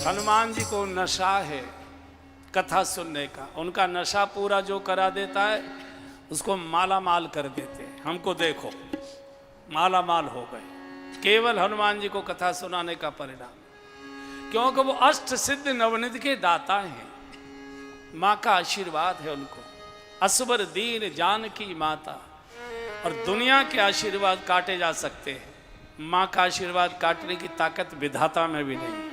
हनुमान जी को नशा है कथा सुनने का। उनका नशा पूरा जो करा देता है उसको माला माल कर देते हैं। हमको देखो माला माल हो गए केवल हनुमान जी को कथा सुनाने का परिणाम, क्योंकि वो अष्ट सिद्ध नवनिधि के दाता हैं। माँ का आशीर्वाद है उनको। असबर दीन जानकी माता। और दुनिया के आशीर्वाद काटे जा सकते हैं, माँ का आशीर्वाद काटने की ताकत विधाता में भी नहीं है।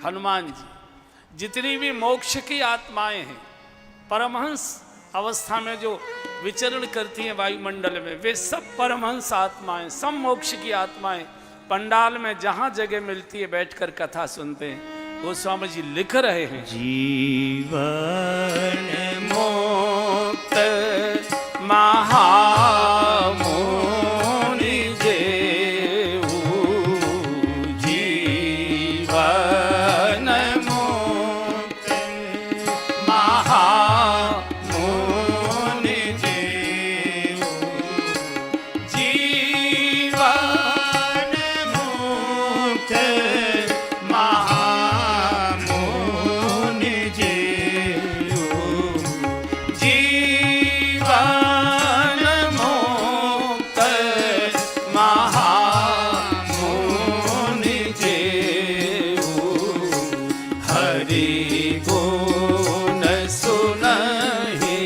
हनुमान जी जितनी भी मोक्ष की आत्माएं हैं, परमहंस अवस्था में जो विचरण करती हैं वायुमंडल में, वे सब परमहंस आत्माएं, सब मोक्ष की आत्माएं पंडाल में जहां जगह मिलती है बैठकर कथा सुनते हैं। गोस्वामी जी लिख रहे हैं, जीवन मुक्त महामुनि जेऊ, जीवन मुक्त महामुनि जेऊ, जीवन मुक्त महामुनि जेऊ, जीवन मुक्त महामुनि जेऊ, हरि गुण सुनहि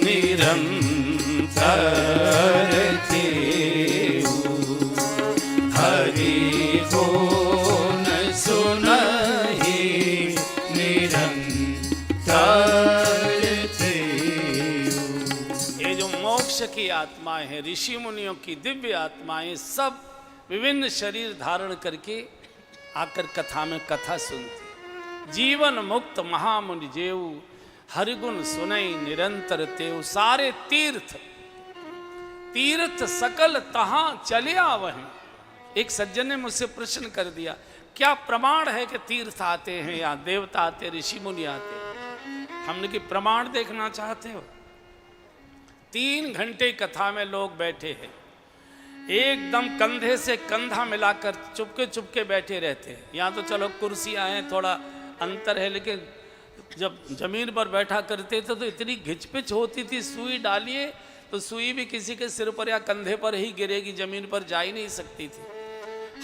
निरंतर तेऊ, हरि गुण सुनहि निरंतर तेऊ। ये जो मोक्ष की आत्माएं हैं, ऋषि मुनियों की दिव्य आत्माएं, सब विभिन्न शरीर धारण करके आकर कथा में कथा सुनती। जीवन मुक्त महामुनि जेऊ, हरिगुण सुनई निरंतर तेऊ। सारे तीर्थ तीर्थ सकल तहां चले आवहीं। एक सज्जन ने मुझसे प्रश्न कर दिया, क्या प्रमाण है कि तीर्थ आते हैं या देवता आते, ऋषि मुनि आते हैं? हमने कि प्रमाण देखना चाहते हो? 3 घंटे कथा में लोग बैठे हैं, एकदम कंधे से कंधा मिलाकर चुपके चुपके बैठे रहते हैं। यहाँ तो चलो कुर्सियाँ हैं, थोड़ा अंतर है, लेकिन जब जमीन पर बैठा करते थे तो इतनी घिचपिच होती थी। सुई डालिए तो सुई भी किसी के सिर पर या कंधे पर ही गिरेगी, जमीन पर जा ही नहीं सकती थी।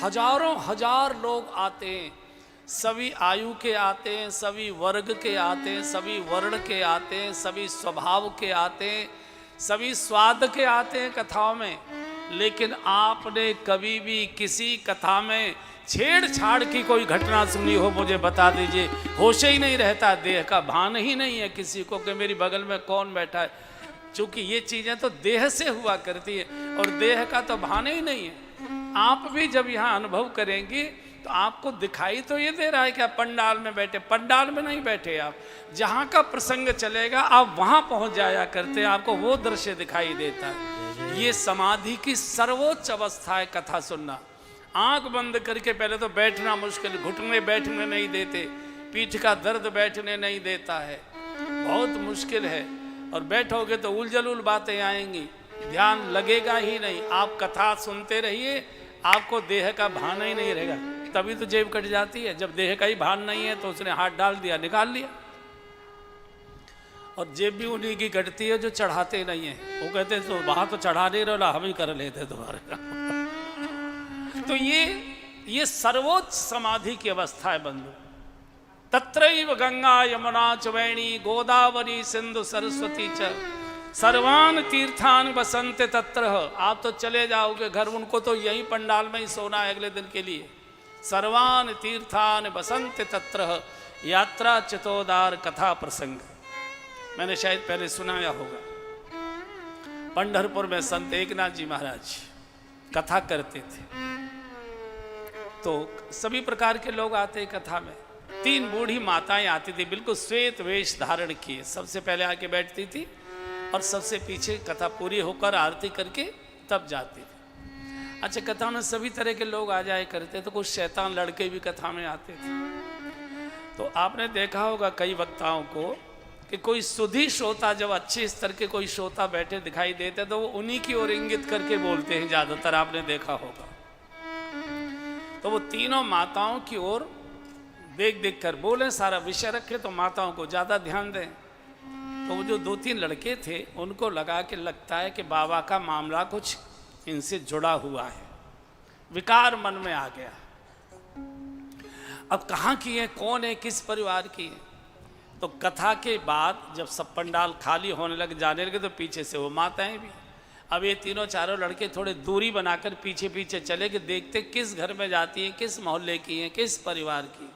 हजारों हजार लोग आते हैं, सभी आयु के आते हैं, सभी वर्ग के आते हैं, सभी वर्ण के आते हैं, सभी स्वभाव के आते हैं, सभी स्वाद के आते हैं कथाओं में। लेकिन आपने कभी भी किसी कथा में छेड़छाड़ की कोई घटना सुनी हो? मुझे बता दीजिए। होश ही नहीं रहता, देह का भान ही नहीं है किसी को कि मेरी बगल में कौन बैठा है। क्योंकि ये चीजें तो देह से हुआ करती है और देह का तो भान ही नहीं है। आप भी जब यहाँ अनुभव करेंगे तो आपको दिखाई तो ये दे रहा है कि आप पंडाल में बैठे। पंडाल में नहीं बैठे आप, जहाँ का प्रसंग चलेगा आप वहाँ पहुँच जाया करते हैं, आपको वो दृश्य दिखाई देता है। ये समाधि की सर्वोच्च अवस्था है कथा सुनना। आंख बंद करके पहले तो बैठना मुश्किल, घुटने बैठने नहीं देते, पीठ का दर्द बैठने नहीं देता है, बहुत मुश्किल है। और बैठोगे तो उलझुल बातें आएंगी, ध्यान लगेगा ही नहीं। आप कथा सुनते रहिए, आपको देह का भान ही नहीं रहेगा। तभी तो जेब कट जाती है। जब देह का ही भान नहीं है तो उसने हाथ डाल दिया, निकाल लिया। और जेब भी उन्हीं की कटती है जो चढ़ाते नहीं है। वो कहते हैं तो वहां तो चढ़ा नहीं रहा, हम ही कर लेते तुम्हारे। तो ये सर्वोच्च समाधि की अवस्था है बंधु। तत्रैव गंगा यमुना च वैणी गोदावरी सिंधु सरस्वती च सर्वान तीर्थान बसंते तत्र। आप तो चले जाओगे घर, उनको तो यही पंडाल में ही सोना है अगले दिन के लिए। सर्वान तीर्थान बसंते तत्र यात्रा चितोदार कथा प्रसंग। मैंने शायद पहले सुनाया होगा। पंढरपुर में संत एकनाथ जी महाराज कथा करते थे, तो सभी प्रकार के लोग आते कथा में। 3 बूढ़ी माताएं आती थी, बिल्कुल श्वेत वेश धारण किए, सबसे पहले आके बैठती थी और सबसे पीछे कथा पूरी होकर आरती करके तब जाती थी। अच्छा, कथा में सभी तरह के लोग आ जाए करते, तो कुछ शैतान लड़के भी कथा में आते थे। तो आपने देखा होगा कई वक्ताओं को कि कोई सुधी श्रोता, जब अच्छे स्तर के कोई श्रोता बैठे दिखाई देते तो वो उन्हीं की ओर इंगित करके बोलते हैं, ज़्यादातर आपने देखा होगा। तो वो तीनों माताओं की ओर देख देख कर बोले, सारा विषय रखे तो माताओं को ज़्यादा ध्यान दें। तो वो जो 2-3 लड़के थे उनको लगा कि लगता है कि बाबा का मामला कुछ इनसे जुड़ा हुआ है, विकार मन में आ गया। अब कहाँ की है, कौन है, किस परिवार की है? तो कथा के बाद जब सब पंडाल खाली होने लगे, जाने लगे, तो पीछे से वो माताएं भी। अब ये तीनों चारों लड़के थोड़े दूरी बनाकर पीछे पीछे चले कि देखते किस घर में जाती हैं, किस मोहल्ले की हैं, किस परिवार की।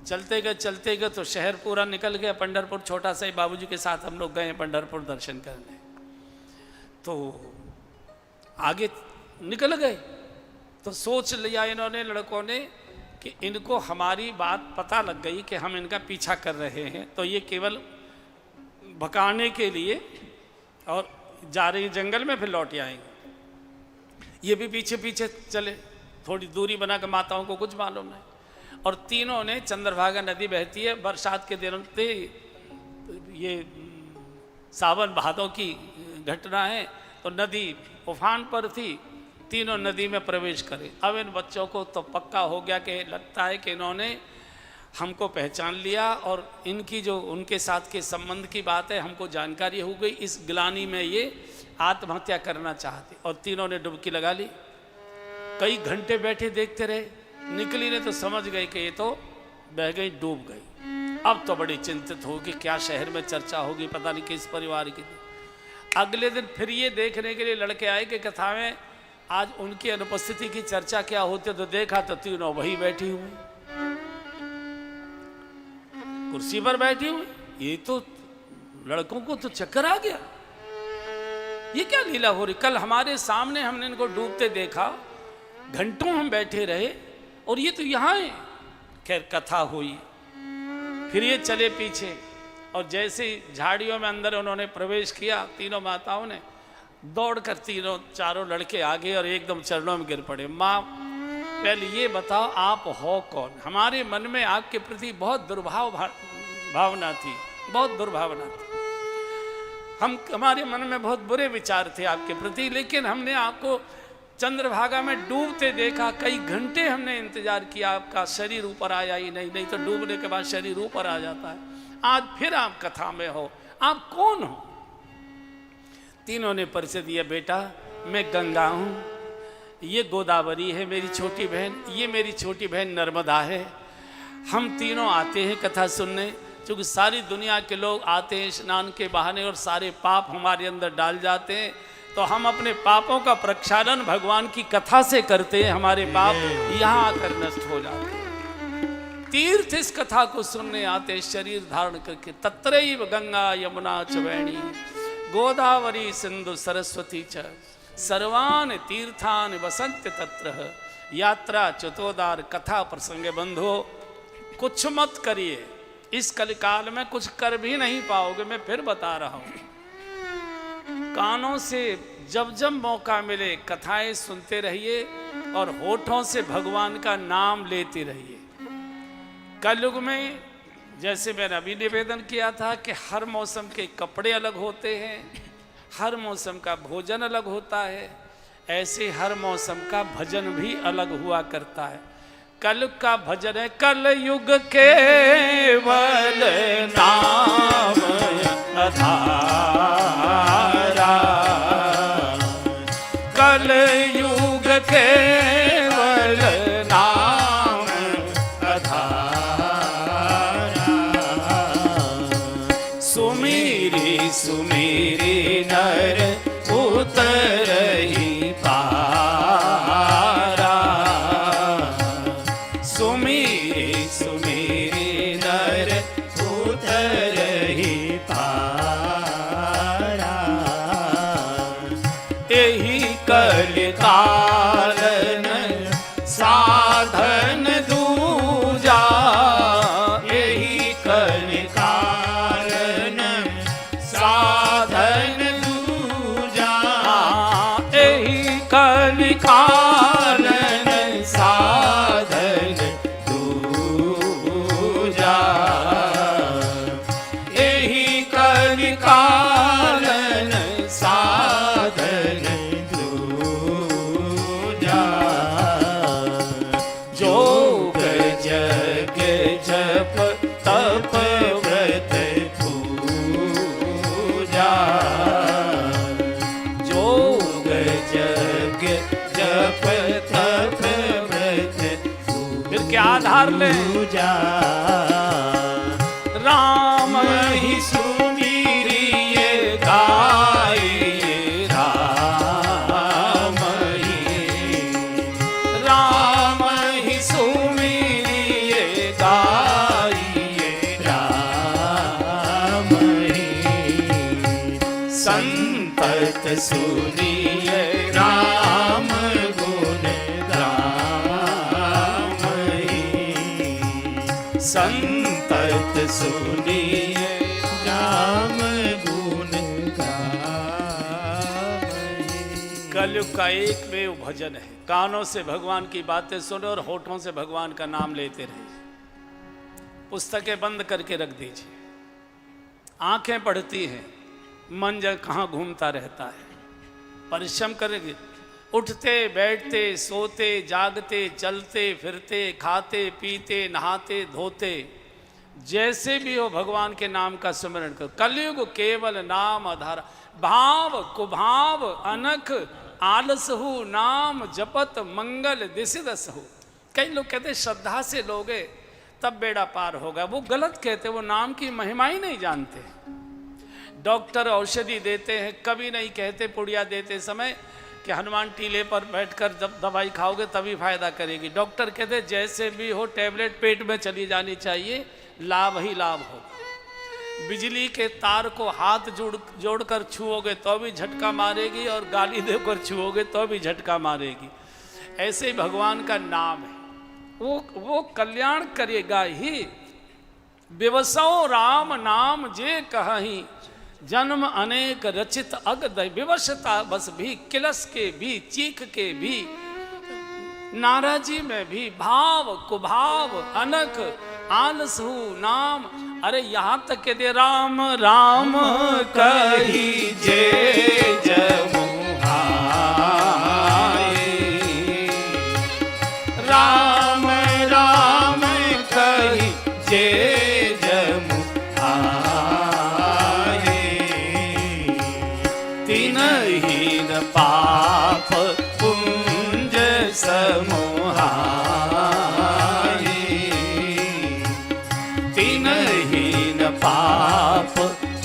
चलते गए तो शहर पूरा निकल गया। पंढरपुर छोटा सा ही, बाबूजी के साथ हम लोग गए पंढरपुर दर्शन करने। तो आगे निकल गए तो सोच लिया इन्होंने, लड़कों ने, कि इनको हमारी बात पता लग गई कि हम इनका पीछा कर रहे हैं, तो ये केवल भगाने के लिए और जा रही जंगल में, फिर लौट आएंगे। ये भी पीछे पीछे चले, थोड़ी दूरी बना कर, माताओं को कुछ मालूम नहीं। और तीनों ने, चंद्रभागा नदी बहती है, बरसात के दिनों थे, ये सावन भादों की घटना है, तो नदी उफान पर थी। तीनों नदी में प्रवेश करे। अब इन बच्चों को तो पक्का हो गया कि लगता है कि इन्होंने हमको पहचान लिया और इनकी जो उनके साथ के संबंध की बात है हमको जानकारी हो गई। इस ग्लानि में ये आत्महत्या करना चाहते और तीनों ने डुबकी लगा ली। कई घंटे बैठे देखते रहे, निकली ने तो समझ गए कि ये तो बह गई, डूब गई। अब तो बड़ी चिंतित होगी, क्या शहर में चर्चा होगी, पता नहीं किस परिवार की। अगले दिन फिर ये देखने के लिए लड़के आए कि कथा में आज उनकी अनुपस्थिति की चर्चा क्या होती, तो देखा तो तीनों वही बैठी हुई, कुर्सी पर बैठी हुई। ये तो लड़कों को तो चक्कर आ गया, ये क्या लीला हो रही। कल हमारे सामने हमने इनको डूबते देखा, घंटों हम बैठे रहे और ये तो यहाँ है। खैर कथा हुई, फिर ये चले पीछे और जैसे झाड़ियों में अंदर उन्होंने प्रवेश किया, तीनों माताओं ने दौड़कर तीनों चारों लड़के आगे और एकदम चरणों में गिर पड़े। माँ, पहले ये बताओ आप हो कौन? हमारे मन में आपके प्रति बहुत भावना थी, बहुत दुर्भावना थी। हमारे मन में बहुत बुरे विचार थे आपके प्रति, लेकिन हमने आपको चंद्रभागा में डूबते देखा। कई घंटे हमने इंतजार किया, आपका शरीर ऊपर आया ही नहीं तो डूबने के बाद शरीर ऊपर आ जाता है। आज फिर आप कथा में हो, आप कौन हो? तीनों ने परिचय दिया, बेटा मैं गंगा हूँ, ये गोदावरी है मेरी छोटी बहन, ये मेरी छोटी बहन नर्मदा है। हम तीनों आते हैं कथा सुनने, क्योंकि सारी दुनिया के लोग आते हैं स्नान के बहाने और सारे पाप हमारे अंदर डाल जाते हैं, तो हम अपने पापों का प्रक्षालन भगवान की कथा से करते हैं, हमारे पाप यहाँ आकर नष्ट हो जाते हैं। तीर्थ इस कथा को सुनने आते हैं शरीर धारण करके। तत्रैव गंगा यमुना च वेणी गोदावरी सिंधु सरस्वती च सर्वान तीर्थान वसंत तत्र यात्रा चतोदार कथा प्रसंग बंधो। कुछ मत करिए, इस कलिकाल में कुछ कर भी नहीं पाओगे, मैं फिर बता रहा हूं। कानों से जब जब मौका मिले कथाएं सुनते रहिए और होठों से भगवान का नाम लेते रहिए। कलयुग में जैसे मैंने अभी निवेदन किया था कि हर मौसम के कपड़े अलग होते हैं, हर मौसम का भोजन अलग होता है, ऐसे हर मौसम का भजन भी अलग हुआ करता है। कलयुग का भजन है कलयुग केवल नाम आधारा, कलयुग केवल नाम आधारा। सुमीरी सुमीरी नर उतरहि पारा, सुमीरी सुमीरी नर उतरहि पारा। एहि कलिकालन साधन दूजा, एहि कलिकालन साधन दूजा, एहि कलिकालन साधन दूजा। जप तप व्रत पूजा, जोग जग जप तप व्रत फिर क्या आधार ले? पूजा, राम ही सुमीरिए गाइए, राम ही सुमीरिए गाइए, राम ही संतत सुनिए राम गुण, राम ही संतत सुनिए राम गुण गावई। कलयुग का एक वेव भजन है, कानों से भगवान की बातें सुनो और होठों से भगवान का नाम लेते रहिए। पुस्तकें बंद करके रख दीजिए, आंखें पढ़ती हैं, मन जब कहाँ घूमता रहता है। परिश्रम करेंगे, उठते बैठते सोते जागते चलते फिरते खाते पीते नहाते धोते, जैसे भी हो भगवान के नाम का स्मरण करो। कलयुग केवल नाम आधार, भाव कुभाव अनख आलसहु, नाम जपत मंगल दिसिदसहु। कई लोग कहते श्रद्धा से लोगे तब बेड़ा पार होगा, वो गलत कहते, वो नाम की महिमा ही नहीं जानते। डॉक्टर औषधि देते हैं, कभी नहीं कहते पुड़िया देते समय कि हनुमान टीले पर बैठकर जब दवाई खाओगे तभी फायदा करेगी। डॉक्टर कहते जैसे भी हो टैबलेट पेट में चली जानी चाहिए, लाभ ही लाभ होगा। बिजली के तार को हाथ जोड़कर छुओगे तो भी झटका मारेगी, और गाली देकर छुओगे तो भी झटका मारेगी। ऐसे ही भगवान का नाम है, वो कल्याण करेगा ही। विवसो राम नाम जे कहीं, जन्म अनेक रचित अगद। विवशता बस भी, किलस के भी, चीख के भी, नाराजी में भी, भाव कुभाव अनक आलसहु नाम। अरे यहाँ तक के दे राम राम कही जे जमुहाए, राम राम कही जे जमुहाए, तिनहीन पाप पुंज समूहाए, तिनहीन पाप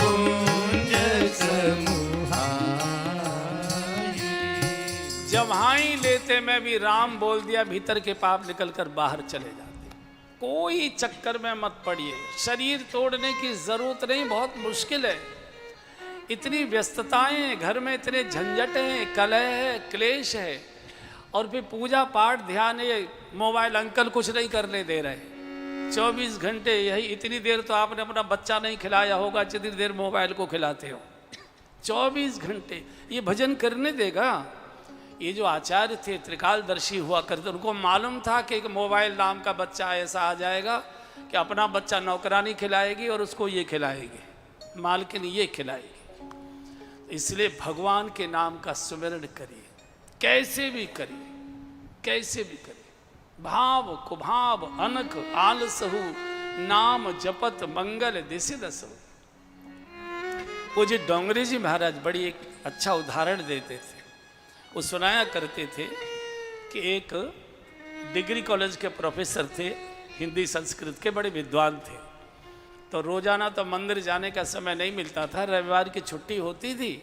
पुंज समूहाए। जब हाँ ही लेते मैं भी राम बोल दिया, भीतर के पाप निकलकर बाहर चले जाते। कोई चक्कर में मत पड़िए, शरीर तोड़ने की जरूरत नहीं, बहुत मुश्किल है। इतनी व्यस्तताएं घर में, इतने झंझट हैं, कलह है, क्लेश है, और फिर पूजा पाठ ध्यान है। मोबाइल अंकल कुछ नहीं करने दे रहे, 24 घंटे यही। इतनी देर तो आपने अपना बच्चा नहीं खिलाया होगा जितनी देर मोबाइल को खिलाते हो। 24 घंटे ये भजन करने देगा? ये जो आचार्य थे त्रिकालदर्शी हुआ करते, उनको मालूम था कि एक मोबाइल नाम का बच्चा ऐसा आ जाएगा कि अपना बच्चा नौकरानी खिलाएगी और उसको ये खिलाएगी, मालकिन ये खिलाएगी। इसलिए भगवान के नाम का स्मरण करिए, कैसे भी करिए, कैसे भी करिए। भाव कुभाव अनख आलसहु, नाम जपत मंगल दिसिदसहु। वो जी डोंगरे जी महाराज बड़ी एक अच्छा उदाहरण देते थे। वो सुनाया करते थे कि एक डिग्री कॉलेज के प्रोफेसर थे, हिंदी संस्कृत के बड़े विद्वान थे। तो रोजाना तो मंदिर जाने का समय नहीं मिलता था, रविवार की छुट्टी होती थी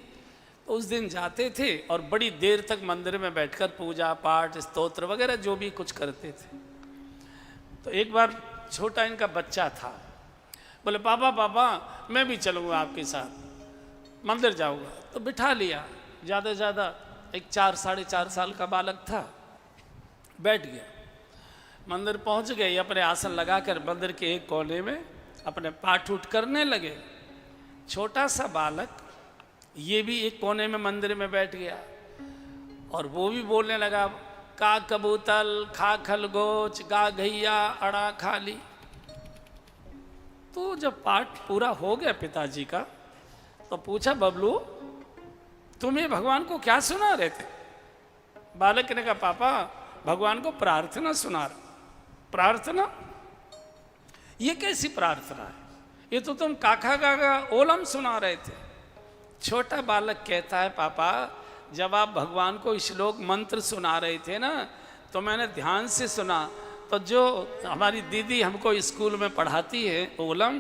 तो उस दिन जाते थे और बड़ी देर तक मंदिर में बैठकर पूजा पाठ स्तोत्र वगैरह जो भी कुछ करते थे। तो एक बार छोटा इनका बच्चा था, बोले पापा पापा मैं भी चलूँगा आपके साथ, मंदिर जाऊँगा। तो बिठा लिया, ज़्यादा से ज़्यादा एक 4 साढ़े 4 साल का बालक था। बैठ गया, मंदिर पहुँच गए, अपने आसन लगाकर मंदिर के एक कोने में अपने पाठ उठ करने लगे। छोटा सा बालक ये भी एक कोने में मंदिर में बैठ गया और वो भी बोलने लगा, का कबूतल खा खलगोच, गा घैया अड़ा खाली। तो जब पाठ पूरा हो गया पिताजी का, तो पूछा बबलू तुम्हें भगवान को क्या सुना रहे थे? बालक ने कहा पापा भगवान को प्रार्थना सुना रहा। प्रार्थना? ये कैसी प्रार्थना है? ये तो तुम काका काका ओलम सुना रहे थे। छोटा बालक कहता है, पापा जब आप भगवान को श्लोक मंत्र सुना रहे थे ना, तो मैंने ध्यान से सुना, तो जो हमारी दीदी हमको स्कूल में पढ़ाती है ओलम,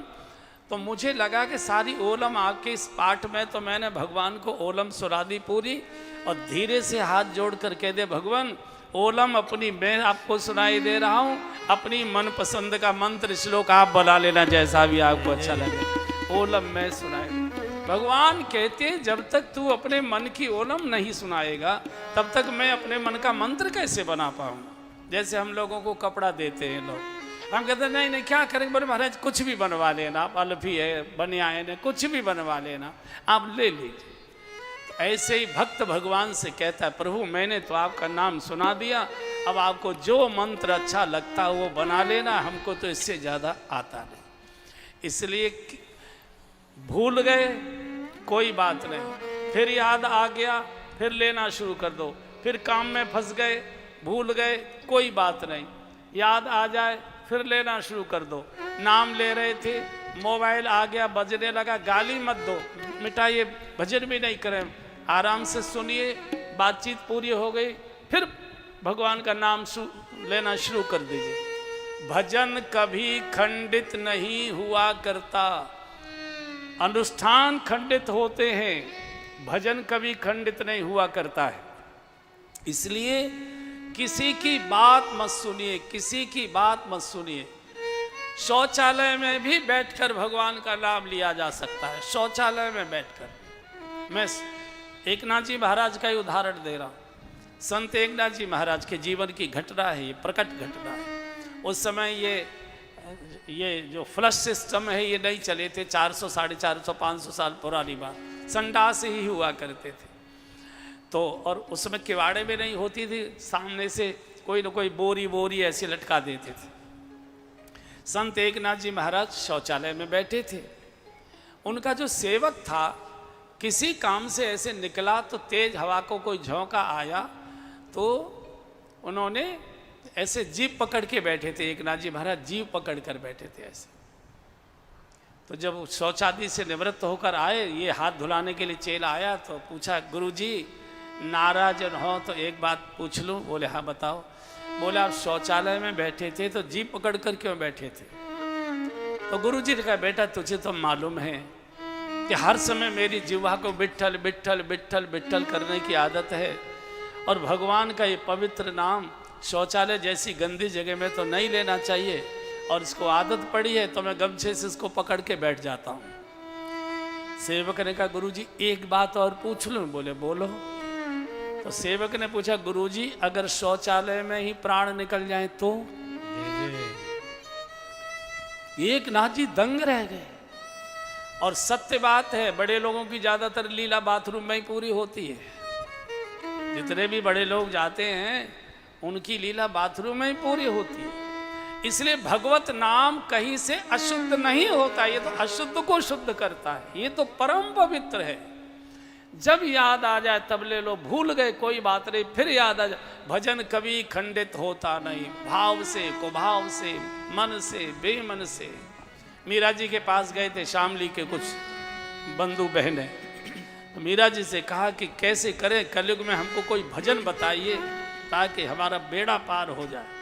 तो मुझे लगा कि सारी ओलम आपके इस पाठ में, तो मैंने भगवान को ओलम सुना दी पूरी, और धीरे से हाथ जोड़ कर कह दे, भगवान ओलम अपनी मैं आपको सुनाई दे रहा हूँ, अपनी मनपसंद का मंत्र श्लोक आप बुला लेना जैसा भी आपको अच्छा लगे, ओलम मैं सुनाए। भगवान कहते हैं जब तक तू अपने मन की ओलम नहीं सुनाएगा तब तक मैं अपने मन का मंत्र कैसे बना पाऊंगा। जैसे हम लोगों को कपड़ा देते हैं लोग, हम कहते हैं नहीं नहीं क्या करेंगे, बोले महाराज कुछ भी बनवा लेना, आप अल्फी है बनियान है कुछ भी बनवा लेना, आप ले लीजिए। तो ऐसे ही भक्त भगवान से कहता है, प्रभु मैंने तो आपका नाम सुना दिया, अब आपको जो मंत्र अच्छा लगता है वो बना लेना, हमको तो इससे ज़्यादा आता नहीं। इसलिए भूल गए कोई बात नहीं, फिर याद आ गया फिर लेना शुरू कर दो, फिर काम में फंस गए भूल गए कोई बात नहीं, याद आ जाए फिर लेना शुरू कर दो। नाम ले रहे थे, मोबाइल आ गया बजने लगा, गाली मत दो, मिटाइए, भजन भी नहीं करें, आराम से सुनिए, बातचीत पूरी हो गई, फिर भगवान का नाम लेना शुरू कर दीजिए। भजन कभी खंडित नहीं हुआ करता, अनुष्ठान खंडित होते हैं, भजन कभी खंडित नहीं हुआ करता है। इसलिए किसी की बात मत सुनिए, किसी की बात मत सुनिए। शौचालय में भी बैठकर भगवान का नाम लिया जा सकता है, शौचालय में बैठकर। मैं एकनाथ जी महाराज का ही उदाहरण दे रहा हूँ। संत एकनाथ जी महाराज के जीवन की घटना है, ये प्रकट घटना है। उस समय ये जो फ्लश सिस्टम है ये नहीं चले थे, 400 450 500 साल पुरानी बात, संडास ही हुआ करते थे। तो और उसमें किवाड़े में नहीं होती थी, सामने से कोई न कोई बोरी ऐसे लटका देते थे। संत एकनाथ जी महाराज शौचालय में बैठे थे, उनका जो सेवक था किसी काम से ऐसे निकला तो तेज हवा को कोई झोंका आया, तो उन्होंने ऐसे जीभ पकड़ के बैठे थे, एकनाथ जी महाराज जीभ पकड़ कर बैठे थे ऐसे। तो जब शौचादि से निवृत्त होकर आए, ये हाथ धुलाने के लिए चेला आया, तो पूछा गुरुजी नाराज हो तो एक बात पूछ लूं? बोले हाँ बताओ। बोले आप शौचालय में बैठे थे तो जीभ पकड़ कर क्यों बैठे थे? तो गुरुजी ने कहा बेटा तुझे तो मालूम है कि हर समय मेरी जिह्वा को विट्ठल विट्ठल विट्ठल विट्ठल करने की आदत है, और भगवान का ये पवित्र नाम शौचालय जैसी गंदी जगह में तो नहीं लेना चाहिए, और इसको आदत पड़ी है तो मैं गमछे से इसको पकड़ के बैठ जाता हूँ। सेवक ने कहा गुरुजी एक बात और पूछ लूँ? बोले बोलो। तो सेवक ने पूछा गुरुजी अगर शौचालय में ही प्राण निकल जाए तो? एक नाथ जी दंग रह गए। और सत्य बात है, बड़े लोगों की ज्यादातर लीला बाथरूम में ही पूरी होती है। जितने भी बड़े लोग जाते हैं उनकी लीला बाथरूम में ही पूरी होती है। इसलिए भगवत नाम कहीं से अशुद्ध नहीं होता, ये तो अशुद्ध को शुद्ध करता है, ये तो परम पवित्र है। जब याद आ जाए तब ले लो, भूल गए कोई बात नहीं, फिर याद आ जाए। भजन कभी खंडित होता नहीं, भाव से कुभाव से मन से बेमन से। मीरा जी के पास गए थे शामली के कुछ बंधु बहनें, तो मीरा जी से कहा कि कैसे करें, कलयुग में हमको कोई भजन बताइए ताकि हमारा बेड़ा पार हो जाए।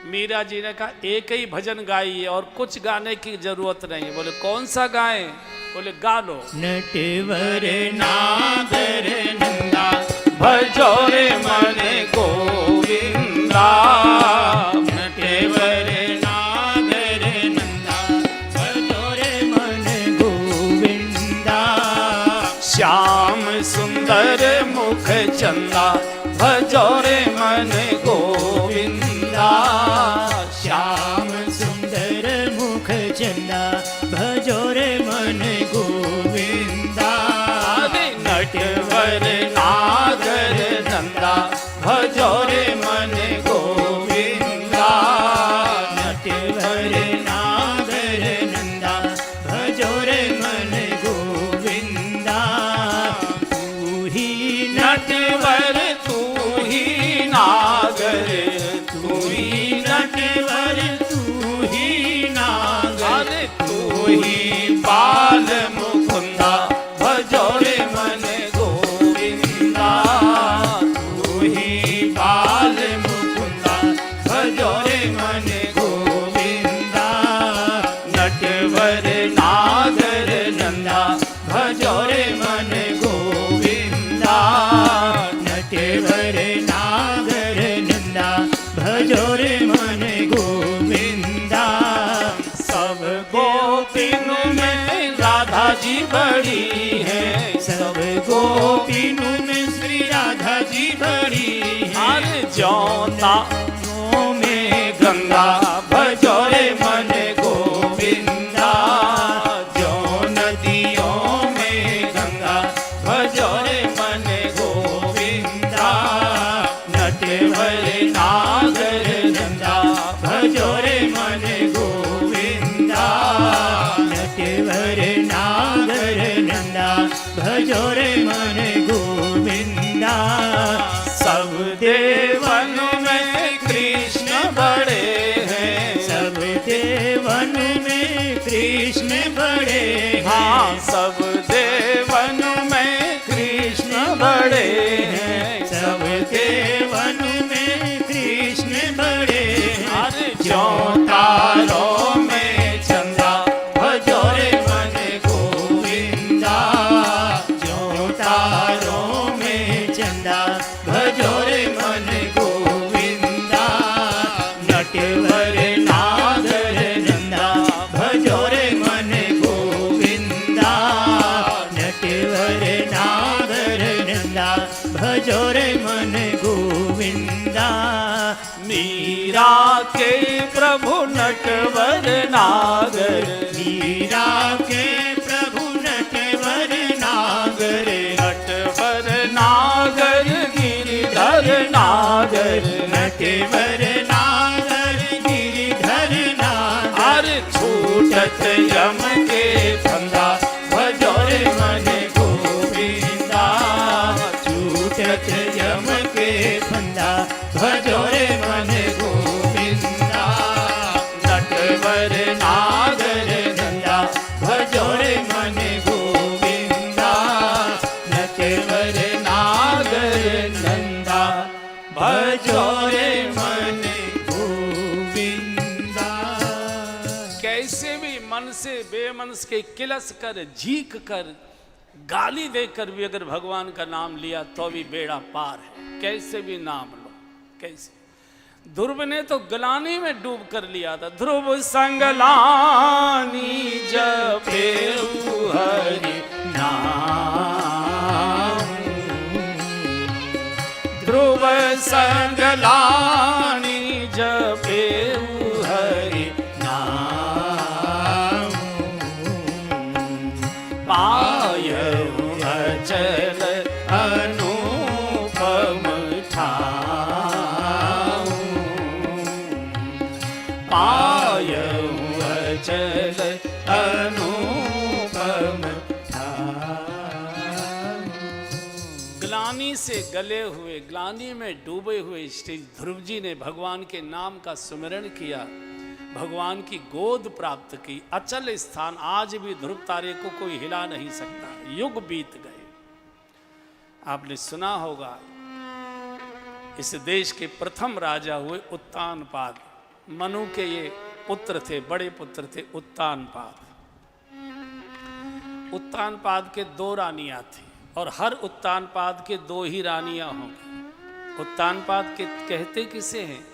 मीरा जी ने कहा एक ही भजन गाइए और कुछ गाने की जरूरत नहीं। बोले कौन सा गाएं? बोले गा लो। नटवर नागर नंदा भजो रे मन गोविंदा। नटवर नागर नंदा भजो रे मन गोविंदा। श्याम सुंदर मुख चंदा भजो रे मन गोविंदा। श्याम सुंदर मुख चंदा भजो रे मन गोविंदा। नटवर नागर नंदा भजो रे मन गोविंदा। नटवर नागर नंदा भजो रे मन गोविंदा। तू ही नटवर तू ही नागर, तू ही नटवर तू ही नागर। बड़ी है, सब गोपियों में श्री राधा जी बड़ी है। अरे ज्योता में गंगा भजो रे मन गोविंदा, जो नदियों में गंगा भजो रे मन गोविंदा, नटवर नागर नंदा भजो रे मन गोविंदा, नटवर नागर नंदा भजो रे मन गोविंदा। सब देवन में कृष्ण बड़े हैं, सब देवन में कृष्ण बड़े हैं। हाँ सब देवन में कृष्ण बड़े हैं, सब देवन में कृष्ण बड़े हैं। अरे ज्यों तारों में चंदा भजो रे मन गोविंदा, ज्यों तारों में चंदा भजो रे मन गोविंदा, नटवर नागर नंदा भजो रे मन गोविंदा, नटवर नागर नंदा भजो रे मन गोविंदा। मीरा के प्रभु नटवर नागर, मीरा के प्रभु नटवर नागर, नटवर नागर गिरिधर नागर, नटवर नागर गिरिधर नागर। अरे छूटत यम के फंदा भजो रे मन गोविंदा, छूटत यम के फंदा भजो रे मन गोविंदा, नटवर नागर नंदा भजो रे मन गोविंदा, नटवर नागर नंदा भजो रे मन गोविंदा। कैसे भी मन से बेमनस के किलस कर झीक कर गाली देकर भी अगर भगवान का नाम लिया तो भी बेड़ा पार है। कैसे भी नाम लो, कैसे। ध्रुव ने तो गलानी में डूब कर लिया था। ध्रुव संगलानी जपे हरि नाम, ध्रुव संगलानी जपे हरि नाम, पायऊ अचल अनुपम ठाम, पायऊ अचल अनुपम ठाम। ग्लानी से गले हुए, ग्लानी में डूबे हुए श्री ध्रुव जी ने भगवान के नाम का सुमिरन किया, भगवान की गोद प्राप्त की। अचल स्थान आज भी ध्रुव तारे को कोई हिला नहीं सकता। युग बीत गए। आपने सुना होगा इस देश के प्रथम राजा हुए उत्तानपाद। मनु के ये पुत्र थे, बड़े पुत्र थे उत्तानपाद। उत्तानपाद के 2 रानियां थी और हर उत्तानपाद के 2 ही रानियां होंगी। उत्तानपाद के कहते किसे हैं?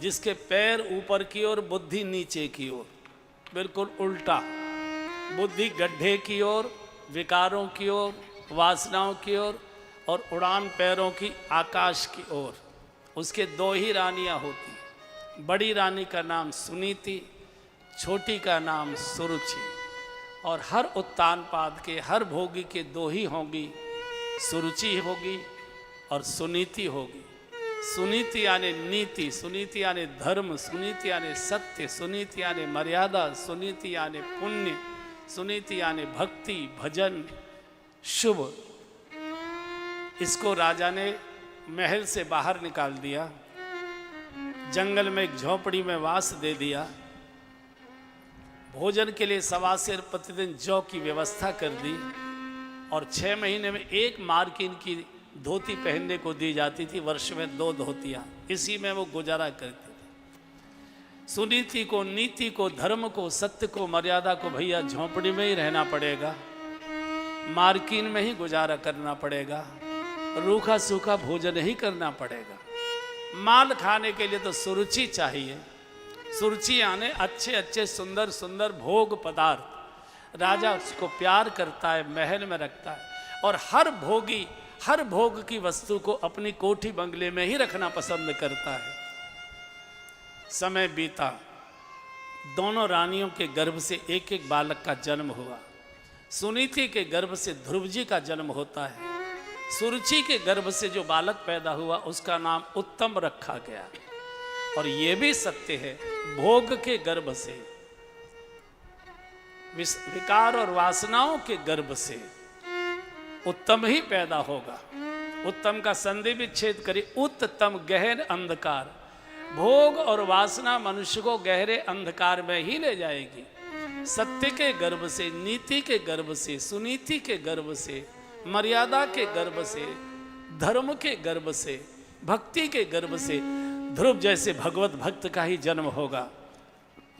जिसके पैर ऊपर की ओर, बुद्धि नीचे की ओर, बिल्कुल उल्टा। बुद्धि गड्ढे की ओर, विकारों की ओर, वासनाओं की ओर, और उड़ान पैरों की आकाश की ओर। उसके 2 ही रानियां होती। बड़ी रानी का नाम सुनीति, छोटी का नाम सुरुचि। और हर उत्तानपाद के, हर भोगी के 2 ही होंगी। सुरुचि होगी और सुनीति होगी। सुनीति यानी नीति, सुनीति यानी धर्म, सुनीति यानी सत्य, सुनीति यानी मर्यादा, सुनीति यानी पुण्य, सुनीति यानी भक्ति, भजन, शुभ। इसको राजा ने महल से बाहर निकाल दिया, जंगल में एक झोपड़ी में वास दे दिया। भोजन के लिए 1.25 सेर प्रतिदिन जौ की व्यवस्था कर दी और 6 महीने में 1 मार्किन की धोती पहनने को दी जाती थी। वर्ष में 2 धोतियाँ, इसी में वो गुजारा करते थे। सुनीति को, नीति को, धर्म को, सत्य को, मर्यादा को भैया झोंपड़ी में ही रहना पड़ेगा, मार्किन में ही गुजारा करना पड़ेगा, रूखा सूखा भोजन ही करना पड़ेगा। माल खाने के लिए तो सुरुचि चाहिए। सुरुचि यानी अच्छे अच्छे सुंदर सुंदर भोग पदार्थ। राजा उसको प्यार करता है, महल में रखता है, और हर भोगी हर भोग की वस्तु को अपनी कोठी बंगले में ही रखना पसंद करता है। समय बीता, दोनों रानियों के गर्भ से एक एक बालक का जन्म हुआ। सुनीति के गर्भ से ध्रुव जी का जन्म होता है। सुरुचि के गर्भ से जो बालक पैदा हुआ उसका नाम उत्तम रखा गया। और यह भी सत्य है, भोग के गर्भ से, विकार और वासनाओं के गर्भ से उत्तम ही पैदा होगा। उत्तम का संधि विच्छेद करी, उत्तम गहन अंधकार। भोग और वासना मनुष्य को गहरे अंधकार में ही ले जाएगी। सत्य के गर्भ से, नीति के गर्भ से, सुनीति के गर्भ से, मर्यादा के गर्भ से, धर्म के गर्भ से, भक्ति के गर्भ से ध्रुव जैसे भगवत भक्त का ही जन्म होगा।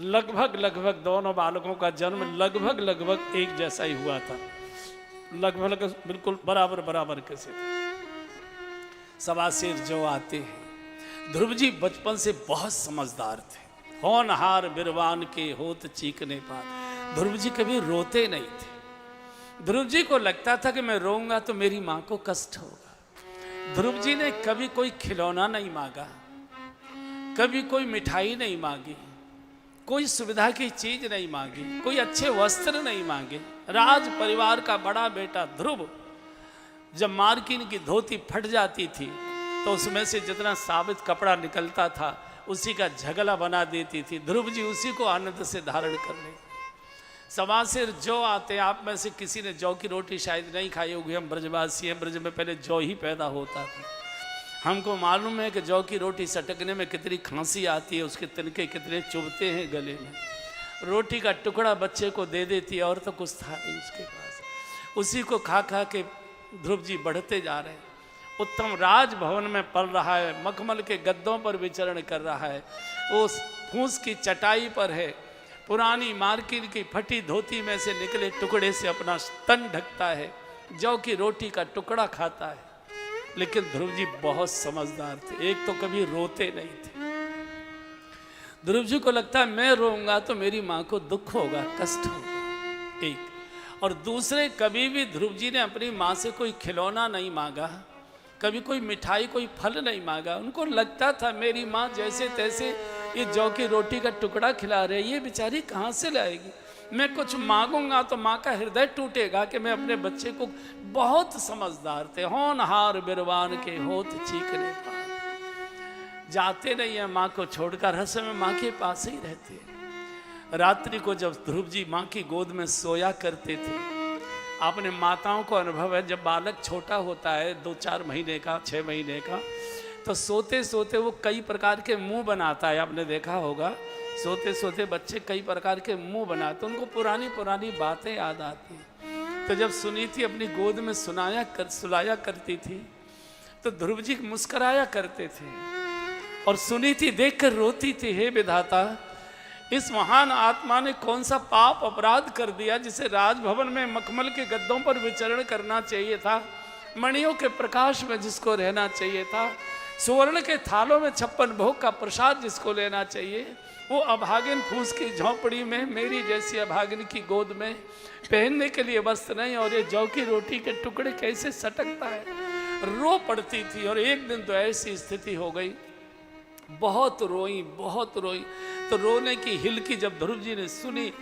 लगभग दोनों बालकों का जन्म लगभग एक जैसा ही हुआ था, लगभग बिल्कुल बराबर कैसे। सवासेर जो आते हैं, ध्रुव जी बचपन से बहुत समझदार थे। होनहार बिरवान के होत चीकने पात। ध्रुव जी कभी रोते नहीं थे। ध्रुव जी को लगता था कि मैं रोऊंगा तो मेरी माँ को कष्ट होगा। ध्रुव जी ने कभी कोई खिलौना नहीं मांगा, कभी कोई मिठाई नहीं मांगी, कोई सुविधा की चीज नहीं मांगी, कोई अच्छे वस्त्र नहीं मांगे। राज परिवार का बड़ा बेटा ध्रुव, जब मार्किन की धोती फट जाती थी तो उसमें से जितना साबित कपड़ा निकलता था उसी का झगला बना देती थी। ध्रुव जी उसी को आनंद से धारण कर ले। सवासेर जौ आते, आप में से किसी ने जौ की रोटी शायद नहीं खाई होगी। हम ब्रजवासी हैं, ब्रज में पहले जौ ही पैदा होता था। हमको मालूम है कि जौ की रोटी सटकने में कितनी खांसी आती है, उसके तिनके कितने चुभते हैं गले में। रोटी का टुकड़ा बच्चे को दे देती है, और तो कुछ था नहीं उसके पास। उसी को खा खा के ध्रुव जी बढ़ते जा रहे हैं। उत्तम राजभवन में पल रहा है, मखमल के गद्दों पर विचरण कर रहा है, वो फूस की चटाई पर है, पुरानी मार्किन की फटी धोती में से निकले टुकड़े से अपना तन ढकता है, जौ की रोटी का टुकड़ा खाता है। लेकिन ध्रुव जी बहुत समझदार थे। एक तो कभी रोते नहीं थे। ध्रुव जी को लगता है मैं रोऊंगा तो मेरी माँ को दुख होगा, कष्ट होगा, एक। और दूसरे, कभी भी ध्रुव जी ने अपनी माँ से कोई खिलौना नहीं मांगा, कभी कोई मिठाई, कोई फल नहीं मांगा। उनको लगता था मेरी माँ जैसे तैसे ये जौ की रोटी का टुकड़ा खिला रही है, ये बेचारी कहाँ से लाएगी। मैं कुछ मांगूंगा तो माँ का हृदय टूटेगा कि मैं अपने बच्चे को। बहुत समझदार थे। होनहार बिरवान के होत चीकने पात। जाते नहीं है माँ को छोड़कर, हर समय माँ के पास ही रहते। रात्रि को जब ध्रुव जी माँ की गोद में सोया करते थे, आपने माताओं को अनुभव है, जब बालक छोटा होता है 2-4 महीने का, 6 महीने का, तो सोते सोते वो कई प्रकार के मुंह बनाता है। आपने देखा होगा, सोते सोते बच्चे कई प्रकार के मुंह बनाते, उनको पुरानी बातें याद आती। तो जब सुनीति अपनी गोद में सुलाया करती थी तो ध्रुव जी मुस्कराया करते थे, और सुनीति देखकर रोती थी, हे विधाता, इस महान आत्मा ने कौन सा पाप अपराध कर दिया जिसे राजभवन में मखमल के गद्दों पर विचरण करना चाहिए था, मणियों के प्रकाश में जिसको रहना चाहिए था, सुवर्ण के थालों में 56 भोग का प्रसाद जिसको लेना चाहिए, वो अभागिन फूस की झोंपड़ी में मेरी जैसी अभागिन की गोद में पहनने के लिए वस्त्र नहीं, और ये जौ की रोटी के टुकड़े कैसे सटकता है। रो पड़ती थी। और एक दिन तो ऐसी स्थिति हो गई, बहुत रोई। तो रोने की हिलकी जब ध्रुव जी ने सुनी,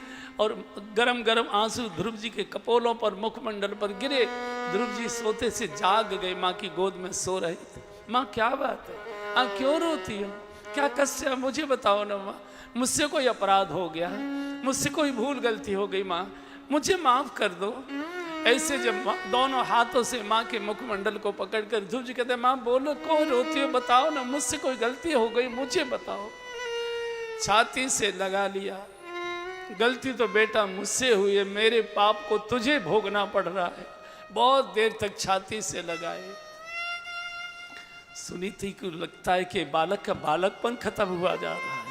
और गरम गरम आंसू ध्रुव जी के कपोलों पर, मुखमंडल पर गिरे, ध्रुव जी सोते से जाग गए, माँ की गोद में सो रहे थे। माँ क्या बात है, क्यों रोती हो, क्या कष्ट है, मुझे बताओ ना माँ, मुझसे कोई अपराध हो गया, मुझसे कोई भूल गलती हो गई माँ, मुझे माफ कर दो। ऐसे जब दोनों हाथों से माँ के मुखमंडल को पकड़कर ध्रुव जी कहते, माँ बोलो, कौन रोती हो, बताओ ना, मुझसे कोई गलती हो गई, मुझे बताओ। छाती से लगा लिया, गलती तो बेटा मुझसे हुई है, मेरे पाप को तुझे भोगना पड़ रहा है। बहुत देर तक छाती से लगाए। सुनीति को लगता है कि बालक का बालकपन खत्म हुआ जा रहा है।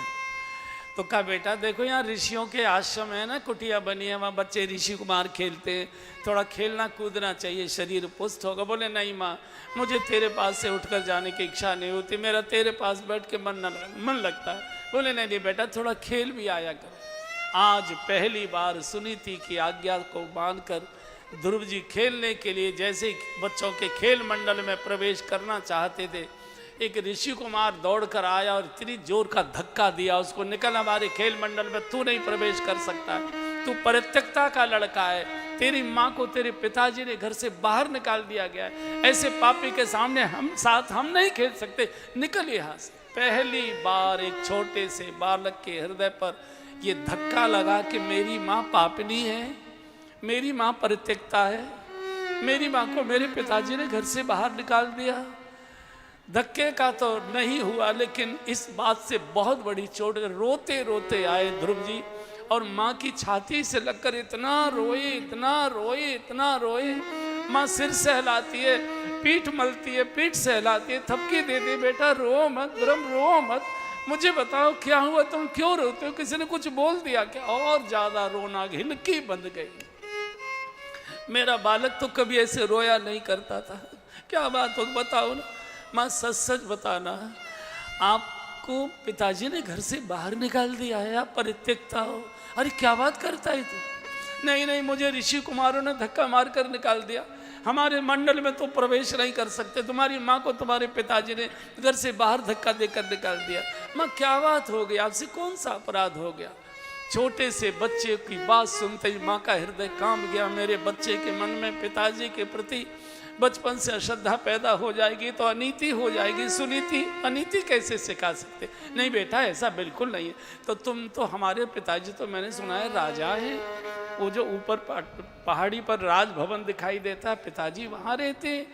तो कहा, बेटा देखो यहाँ ऋषियों के आश्रम है ना, कुटिया बनी है, वहाँ बच्चे ऋषि कुमार खेलते हैं, थोड़ा खेलना कूदना चाहिए, शरीर पुष्ट होगा। बोले नहीं माँ, मुझे तेरे पास से उठकर जाने की इच्छा नहीं होती, मेरा तेरे पास बैठ के मन लगता है। बोले नहीं बेटा, थोड़ा खेल भी आया करो। आज पहली बार सुनीति की आज्ञा को मानकर ध्रुव जी खेलने के लिए जैसे ही बच्चों के खेल मंडल में प्रवेश करना चाहते थे, एक ऋषि कुमार दौड़कर आया और इतनी जोर का धक्का दिया उसको, निकल हमारे खेल मंडल में, तू नहीं प्रवेश कर सकता है, तू परित्यक्ता का लड़का है, तेरी माँ को तेरे पिताजी ने घर से बाहर निकाल दिया गया है, ऐसे पापी के सामने हम नहीं खेल सकते, निकल यहाँ से। पहली बार एक छोटे से बालक के हृदय पर ये धक्का लगा कि मेरी माँ पापिनी है, मेरी माँ परित्यक्ता है, मेरी माँ को मेरे पिताजी ने घर से बाहर निकाल दिया। धक्के का तो नहीं हुआ, लेकिन इस बात से बहुत बड़ी चोट, रोते रोते आए ध्रुव जी और माँ की छाती से लगकर इतना रोए, इतना रोए, इतना रोए। माँ सिर सहलाती है, पीठ मलती है, पीठ सहलाती है, थपकी दे दे, बेटा रो मत ध्रुव, रो मत, मुझे बताओ क्या हुआ, तुम क्यों रोते हो, किसी ने कुछ बोल दिया क्या? और ज्यादा रोना हिलकी बंद गई। मेरा बालक तो कभी ऐसे रोया नहीं करता था, क्या बात हो बताओ ना। माँ सच सच बताना, आपको पिताजी ने घर से बाहर निकाल दिया है, आप परित्यक्ता हो? अरे क्या बात करता है तू? नहीं नहीं, मुझे ऋषि कुमारों ने धक्का मारकर निकाल दिया, हमारे मंडल में तो प्रवेश नहीं कर सकते, तुम्हारी माँ को तुम्हारे पिताजी ने घर से बाहर धक्का देकर निकाल दिया। माँ क्या बात हो गई, आपसे कौन सा अपराध हो गया? छोटे से बच्चे की बात सुनते ही माँ का हृदय कांप गया। मेरे बच्चे के मन में पिताजी के प्रति बचपन से अश्रद्धा पैदा हो जाएगी तो अनीति हो जाएगी। सुनीति अनीति कैसे सिखा सकते? नहीं बेटा, ऐसा बिल्कुल नहीं है। तो तुम तो, हमारे पिताजी तो मैंने सुना है राजा है, वो जो ऊपर पहाड़ी पर राजभवन दिखाई देता है, पिताजी वहाँ रहते हैं,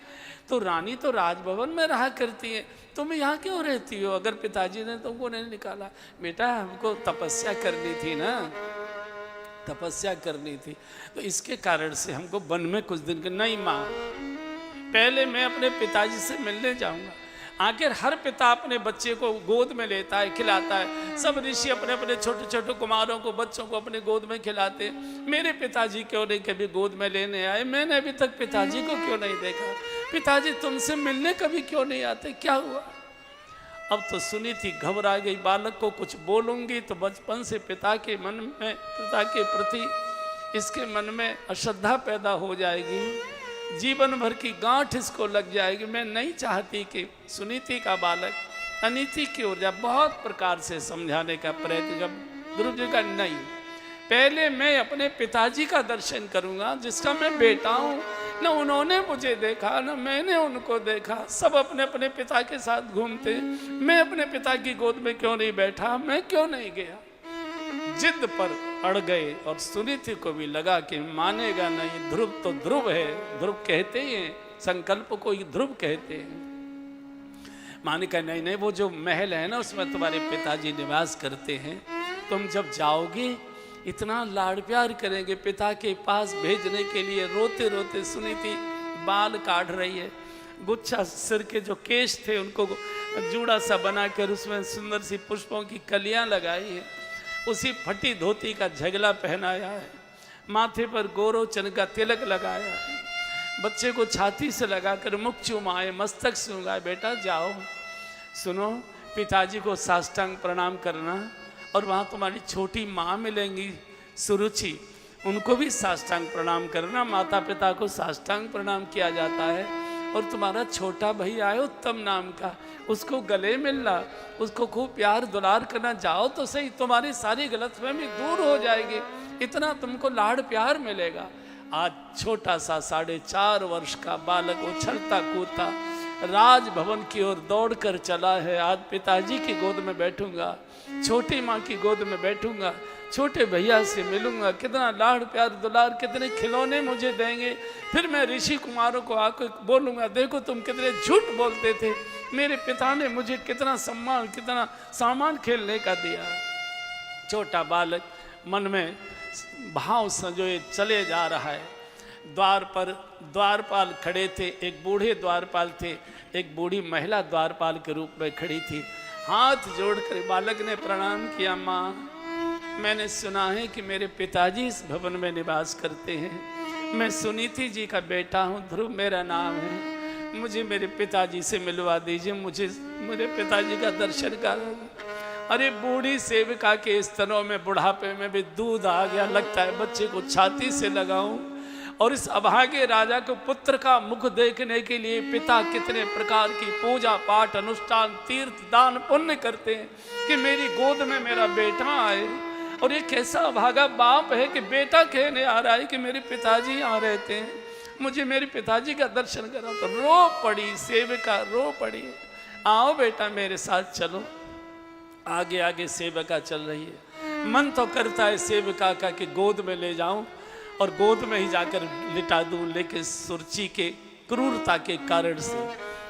तो रानी तो राजभवन में रहा करती है, तुम यहाँ क्यों रहती हो अगर पिताजी ने तुमको नहीं निकाला? बेटा हमको तपस्या करनी थी ना, तपस्या करनी थी, तो इसके कारण से हमको वन में कुछ दिन के। नहीं माँ, पहले मैं अपने पिताजी से मिलने जाऊंगा। आखिर हर पिता अपने बच्चे को गोद में लेता है, खिलाता है, सब ऋषि अपने अपने छोटे छोटे कुमारों को, बच्चों को अपने गोद में खिलाते हैं। मेरे पिताजी क्यों नहीं कभी गोद में लेने आए? मैंने अभी तक पिताजी को क्यों नहीं देखा? पिताजी तुमसे मिलने कभी क्यों नहीं आते? क्या हुआ? अब तो सुनीति घबरा गई, बालक को कुछ बोलूंगी तो बचपन से पिता के मन में, पिता के प्रति इसके मन में अश्रद्धा पैदा हो जाएगी, जीवन भर की गांठ इसको लग जाएगी। मैं नहीं चाहती कि सुनीति का बालक अनीति की ओर जाए। बहुत प्रकार से समझाने का प्रयत्न, जब ध्रुव जी का नहीं, पहले मैं अपने पिताजी का दर्शन करूंगा जिसका मैं बेटा हूँ। न उन्होंने मुझे देखा न मैंने उनको देखा, सब अपने अपने पिता के साथ घूमते, मैं अपने पिता की गोद में क्यों नहीं बैठा? मैं क्यों नहीं गया? जिद पर अड़ गए और सुनीति को भी लगा कि मानेगा नहीं, ध्रुव तो ध्रुव है, ध्रुव कहते ही हैं, संकल्प को ही ध्रुव कहते हैं। माने का नहीं नहीं, वो जो महल है ना उसमें तुम्हारे पिताजी निवास करते हैं, तुम जब जाओगे इतना लाड़ प्यार करेंगे। पिता के पास भेजने के लिए रोते रोते सुनीति बाल काट रही है, गुच्छा सिर के जो केश थे उनको जूड़ा सा बनाकर उसमें सुंदर सी पुष्पों की कलियां लगाई है, उसी फटी धोती का झगला पहनाया है, माथे पर गोरोचन का तिलक लगाया है, बच्चे को छाती से लगाकर मुख चुमाए, मस्तक सूंघाए। बेटा जाओ, सुनो, पिताजी को साष्टांग प्रणाम करना, और वहाँ तुम्हारी छोटी माँ मिलेंगी सुरुचि, उनको भी साष्टांग प्रणाम करना। माता पिता को साष्टांग प्रणाम किया जाता है। और तुम्हारा छोटा भैया है उत्तम नाम का, उसको गले मिलना, उसको खूब प्यार दुलार करना। जाओ तो सही, तुम्हारी सारी गलतफहमी दूर हो जाएगी, इतना तुमको लाड़ प्यार मिलेगा। आज छोटा सा 4.5 वर्ष का बालक उछलता कूदता राजभवन की ओर दौड़कर चला है। आज पिताजी की गोद में बैठूंगा, छोटी माँ की गोद में बैठूंगा, छोटे भैया से मिलूंगा, कितना लाड़ प्यार दुलार, कितने खिलौने मुझे देंगे। फिर मैं ऋषि कुमारों को आकर बोलूंगा, देखो तुम कितने झूठ बोलते थे, मेरे पिता ने मुझे कितना सम्मान, कितना सामान खेलने का दिया। छोटा बालक मन में भाव संजोए चले जा रहा है। द्वार पर द्वारपाल खड़े थे, एक बूढ़े द्वारपाल थे, एक बूढ़ी महिला द्वारपाल के रूप में खड़ी थी। हाथ जोड़कर बालक ने प्रणाम किया, माँ मैंने सुना है कि मेरे पिताजी इस भवन में निवास करते हैं, मैं सुनीति जी का बेटा हूँ, ध्रुव मेरा नाम है, मुझे मेरे पिताजी से मिलवा दीजिए, मुझे मेरे पिताजी का दर्शन करा। अरे बूढ़ी सेविका के स्तनों में बुढ़ापे में भी दूध आ गया, लगता है बच्चे को छाती से लगाऊं। और इस अभागे राजा को पुत्र का मुख देखने के लिए पिता कितने प्रकार की पूजा पाठ अनुष्ठान तीर्थ दान पुण्य करते हैं कि मेरी गोद में मेरा बेटा आए। और ये कैसा अभागा बाप है कि बेटा कहने आ रहा है कि मेरे पिताजी यहाँ रहते हैं, मुझे मेरे पिताजी का दर्शन करा। तो रो पड़ी सेविका, रो पड़ी। आओ बेटा मेरे साथ चलो। आगे आगे सेविका चल रही है। मन तो करता है सेविका का कि गोद में ले जाऊं और गोद में ही जाकर लिटा दूं, लेकिन सुरुचि के क्रूरता के कारण से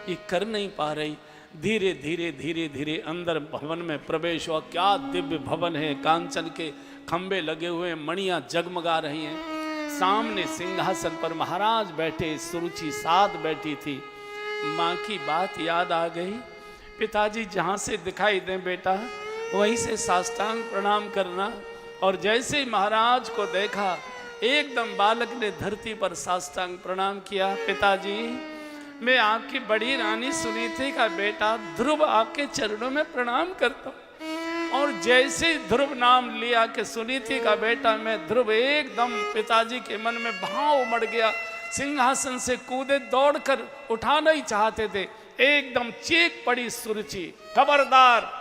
ये कर नहीं पा रही। धीरे धीरे धीरे धीरे अंदर भवन में प्रवेश हुआ। क्या दिव्य भवन है, कांचन के खंबे लगे हुए, मणियां जगमगा रही हैं। सामने सिंहासन पर महाराज बैठे, सुरुचि साथ बैठी थी। माँ की बात याद आ गई, पिताजी जहाँ से दिखाई दें बेटा वहीं से साष्टांग प्रणाम करना। और जैसे ही महाराज को देखा एकदम बालक ने धरती पर साष्टांग प्रणाम किया। पिताजी मैं आपकी बड़ी रानी सुनीति का बेटा ध्रुव आपके चरणों में प्रणाम करता हूँ। और जैसे ध्रुव नाम लिया कि सुनीति का बेटा मैं ध्रुव, एकदम पिताजी के मन में भाव उमड़ गया। सिंहासन से कूदे, दौड़कर उठाना ही चाहते थे, एकदम चीख पड़ी सुरुचि, खबरदार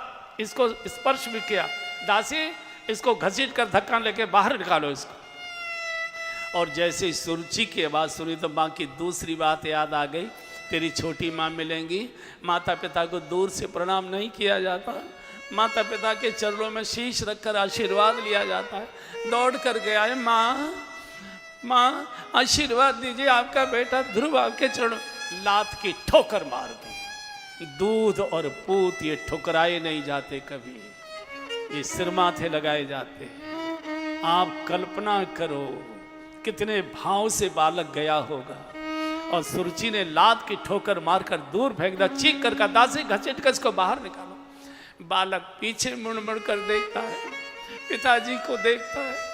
इसको स्पर्श भी किया। दासी इसको घसीट कर धक्का लेके बाहर निकालो इसको। और जैसे ही सुरुचि की आवाज़ सुनी तो माँ की दूसरी बात याद आ गई, तेरी छोटी माँ मिलेंगी। माता पिता को दूर से प्रणाम नहीं किया जाता, माता पिता के चरणों में शीश रखकर आशीर्वाद लिया जाता है। दौड़ कर गया है, माँ आशीर्वाद दीजिए, आपका बेटा ध्रुव आपके चरणों। लात की ठोकर मार दी। दूध और पूत ये ठुकराए नहीं जाते कभी, ये सिर माथे लगाए जाते हैं। आप कल्पना करो कितने भाव से बालक गया होगा। और सुरुचि ने लात की ठोकर मारकर दूर फेंक दिया, चीख कर कहा दासी घसीट कर इसको बाहर निकालो। बालक पीछे मुड़ मुड़ कर देखता है, पिताजी को देखता है।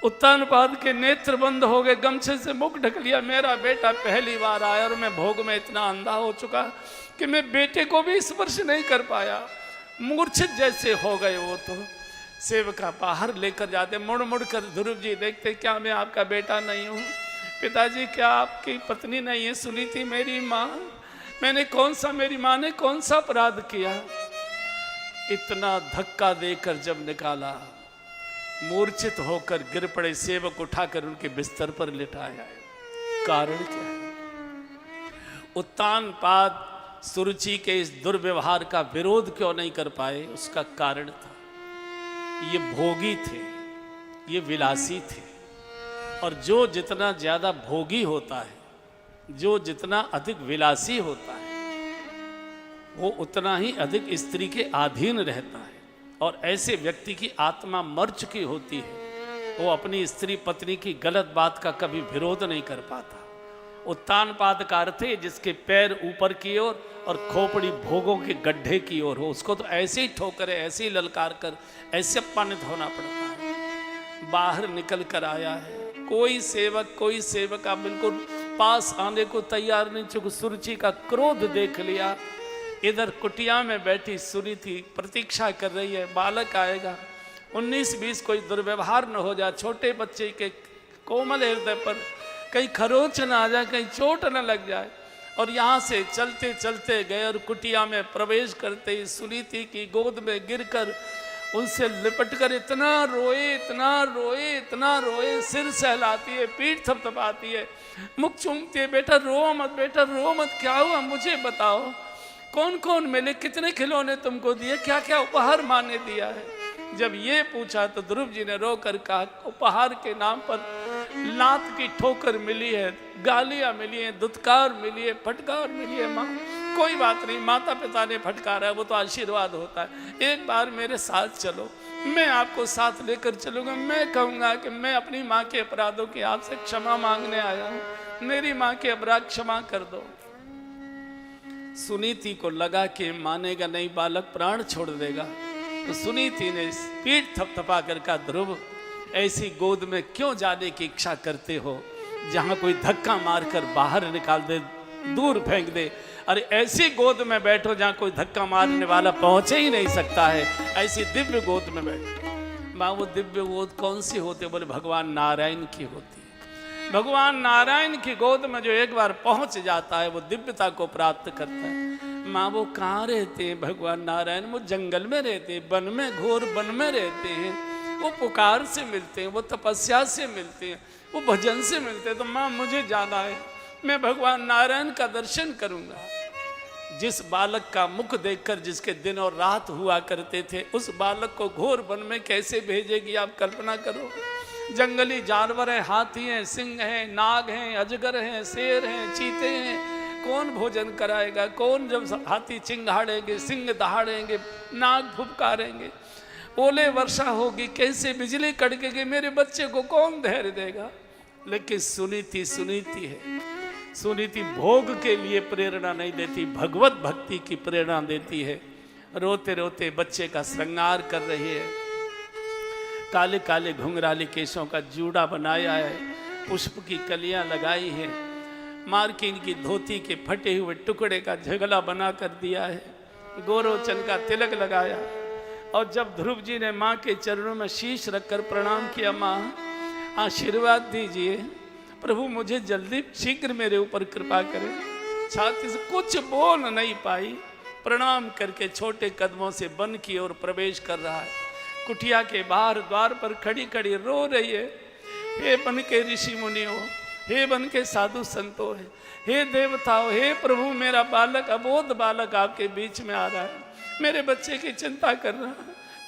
उत्तानपाद के नेत्र बंद हो गए, गमछे से मुख ढक लिया। मेरा बेटा पहली बार आया और मैं भोग में इतना अंधा हो चुका कि मैं बेटे को भी स्पर्श नहीं कर पाया। मूर्छित जैसे हो गए वो तो। सेवका बाहर लेकर जाते, मुड़ मुड़ कर ध्रुव जी देखते, क्या मैं आपका बेटा नहीं हूँ? पिताजी क्या आपकी पत्नी नहीं है सुनीति मेरी माँ? मेरी माँ ने कौन सा अपराध किया? इतना धक्का देकर जब निकाला, मूर्छित होकर गिर पड़े। सेवक उठाकर उनके बिस्तर पर लिटाया। कारण क्या है? उत्तानपाद सुरुचि के इस दुर्व्यवहार का विरोध क्यों नहीं कर पाए? उसका कारण था ये भोगी थे, ये विलासी थे। और जो जितना ज्यादा भोगी होता है, जो जितना अधिक विलासी होता है, वो उतना ही अधिक स्त्री के अधीन रहता है। और ऐसे व्यक्ति की आत्मा मर चुकी होती है, वो अपनी स्त्री पत्नी की गलत बात का कभी विरोध नहीं कर पाता। उत्तानपाद का अर्थ है जिसके पैर ऊपर की ओर और खोपड़ी भोगों के गड्ढे की ओर हो, उसको तो ऐसे ही ठोकरे, ऐसे ही ललकार कर, ऐसे अपमानित होना पड़ता है। बाहर निकल कर आया है, कोई सेवक बिल्कुल पास आने को तैयार नहीं, चूंकि सुरुचि का क्रोध देख लिया। इधर कुटिया में बैठी सुनीति प्रतीक्षा कर रही है, बालक आएगा, 19-20 कोई दुर्व्यवहार न हो जाए, छोटे बच्चे के कोमल हृदय पर कहीं खरोच न आ जाए, कहीं चोट न लग जाए। और यहाँ से चलते चलते गए और कुटिया में प्रवेश करते ही सुनीति की गोद में गिरकर उनसे लिपटकर इतना रोए, सिर सहलाती है, पीठ थपथपाती है, मुख चूमती है, बेटा रो मत, क्या हुआ मुझे बताओ, कौन कौन मिले, कितने खिलौने तुमको दिए, क्या क्या उपहार माँ ने दिया है? जब ये पूछा तो ध्रुव जी ने रो कर कहा, उपहार के नाम पर लात की ठोकर मिली है, गालियां मिली हैं, दुत्कार मिली है, फटकार मिली है। माँ कोई बात नहीं, माता पिता ने फटकारा है, वो तो आशीर्वाद होता है। एक बार मेरे साथ चलो, मैं आपको साथ लेकर चलूंगा। मैं कहूँगा कि मैं अपनी माँ के अपराधों की आपसे क्षमा मांगने आया हूँ, मेरी माँ के अपराध क्षमा कर दो। सुनीति को लगा कि मानेगा नहीं, बालक प्राण छोड़ देगा। तो सुनीति ने पीठ थपथपा कर कहा, ध्रुव ऐसी गोद में क्यों जाने की इच्छा करते हो जहाँ कोई धक्का मारकर बाहर निकाल दे, दूर फेंक दे। अरे ऐसी गोद में बैठो जहाँ कोई धक्का मारने वाला पहुंचे ही नहीं सकता है, ऐसी दिव्य गोद में बैठो। माँ वो दिव्य गोद कौन सी होती है? बोले भगवान नारायण की होती है। भगवान नारायण की गोद में जो एक बार पहुंच जाता है वो दिव्यता को प्राप्त करता है। माँ वो कहाँ रहते हैं भगवान नारायण? वो जंगल में रहते हैं, वन में, घोर वन में रहते हैं। वो पुकार से मिलते हैं, वो तपस्या से मिलते हैं, वो भजन से मिलते हैं। तो माँ मुझे जाना है, मैं भगवान नारायण का दर्शन करूंगा। जिस बालक का मुख देखकर जिसके दिन और रात हुआ करते थे, उस बालक को घोर वन में कैसे भेजेगी? आप कल्पना करो। जंगली जानवर हैं, हाथी हैं, सिंह हैं, नाग हैं, अजगर हैं, शेर हैं, चीते हैं। कौन भोजन कराएगा? कौन? जब हाथी चिंगाड़ेंगे, सिंह दहाड़ेंगे, नाग फुफकारेंगे, ओले वर्षा होगी, कैसे बिजली कड़केगी, मेरे बच्चे को कौन धैर्य देगा? लेकिन सुनीति है। सुनीति भोग के लिए प्रेरणा नहीं देती, भगवत भक्ति की प्रेरणा देती है। रोते रोते बच्चे का श्रृंगार कर रही है, काले काले घुंघराले केशों का जूड़ा बनाया है, पुष्प की कलियां लगाई है, मार्किन की धोती के फटे हुए टुकड़े का झगला बना कर दिया है, गोरोचन का तिलक लगाया। और जब ध्रुव जी ने माँ के चरणों में शीश रखकर प्रणाम किया, माँ आशीर्वाद दीजिए, प्रभु मुझे जल्दी शीघ्र मेरे ऊपर कृपा करें। छाती से कुछ बोल नहीं पाई, प्रणाम करके छोटे कदमों से वन की ओर प्रवेश कर रहा है। कुटिया के बाहर द्वार पर खड़ी खड़ी रो रही है, हे वन के ऋषि मुनियों, हे वन के साधु संतों, हे देवताओं, हे प्रभु मेरा बालक, अबोध बालक आपके बीच में आ रहा है, मेरे बच्चे की चिंता करना,